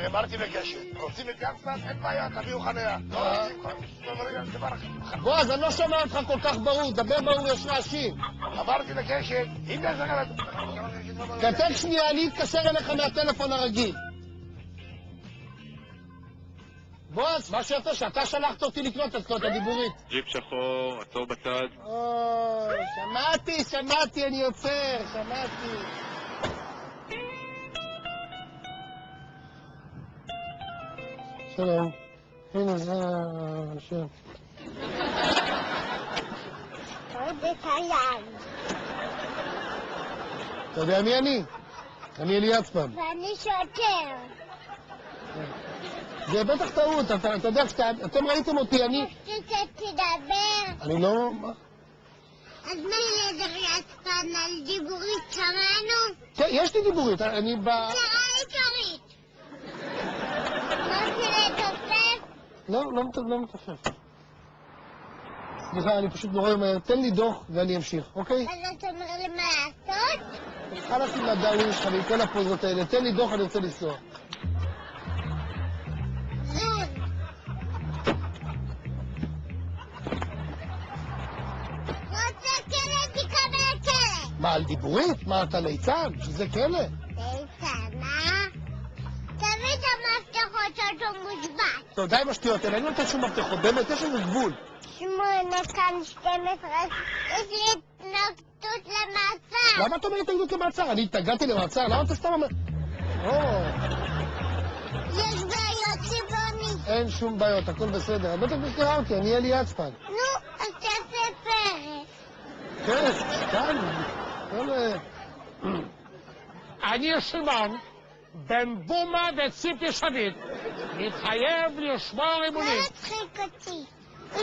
אמרתי בקשת, רוצים את יצפן? אין בעיה, תביאו חניה. לא רוצים דבר אחר. בועז, אני לא שומע אותך כל כך ברור, דבר ברור, יש רעשים. אמרתי בקשת, אם יש לך... כתב שנייה, אני אתקשר אליך מהטלפון הרגיל. בועז, מה שיפה, שאתה שלחת אותי לקנות את הדיבורית. ג'יפ שחור, עצור בצד. שמעתי, אני יוצר, שמעתי. שלום. הנה, זה השם. עוד חייל. אתה יודע מי אני? אני אלי יצפן. ואני שוטר. זה בטח טעות, אתה יודע, אתם ראיתם אותי, אני... שתדבר. אני לא... מה? אז מה ידבר יצפן על דיבורית שמענו? כן, יש לי דיבורית, אני ב... קרא עיקרית. לא תתופף? לא מתופף. סליחה, אני פשוט נורא מהר. תן לי דוח ואני אמשיך, אוקיי? אז אתה אומר לי מה לעשות? חלק עם הדאווין שלך ועם כל הפוזות האלה. תן לי דוח, אני רוצה לנסוע. זון. רוצה כלא, תקבל כלא. מה, על דיבורית? מה, אתה ליצן? שזה כלא? ליצן, מה? תביא את המפתחות שאתה מושבת. טוב, די עם השטויות האלה, אני לא נותן שום מפתחות, באמת, יש לנו גבול. 8 כאן 12, יש לי התנגדות למעצר. למה אתה אומר התנגדות למעצר? אני התנגדתי למעצר, למה אתה סתם אומר... יש בעיות צבעוני. אין שום בעיות, הכל בסדר. בטח מכירה אותי, אני אלי יצפן. נו, אז תעשה פרק. כן, כאן, אני שמעון, בן בומה וציפי שביט, מתחייב לשמור אמונים. לא תצחיק אותי. וזה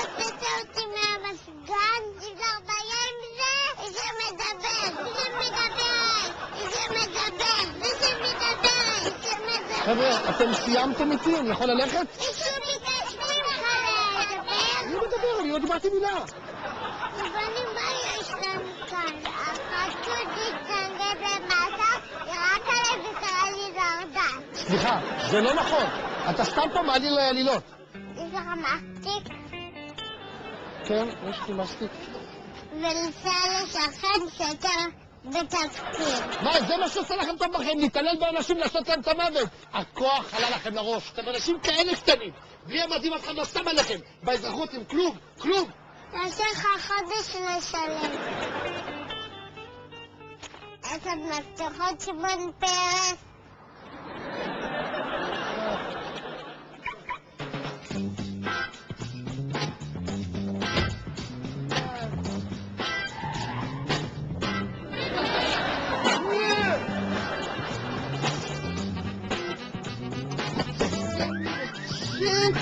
הוצאת אותי מהמסגן, יש לך בעיה עם זה? זה מדבר, חבר'ה, אתם סיימתם איתי? אני יכול ללכת? מישהו ביקש ממך לדבר? אני מדבר, אני לא דיברתי מילה. אבל מה יש לנו כאן? החשוד התנגד למעצר, ירק עליי וקרא לי זרדן. סליחה, זה לא נכון. אתה סתם פה מעליל עלילות. יש לך מסטיק? כן, יש לי מסטיק. ולנסה לשכן שאתה בתפקיד. מה, זה מה שעושה לכם טוב בכם, להתעלל באנשים, לעשות להם את המוות. הכוח עלה לכם לראש. אתם אנשים כאלה קטנים. בלי המדים אף אחד לא שם עליכם. באזרחות עם כלום, כלום. נעשה לך חודש לשלם. את המפתחות שמעון פרס. Shit!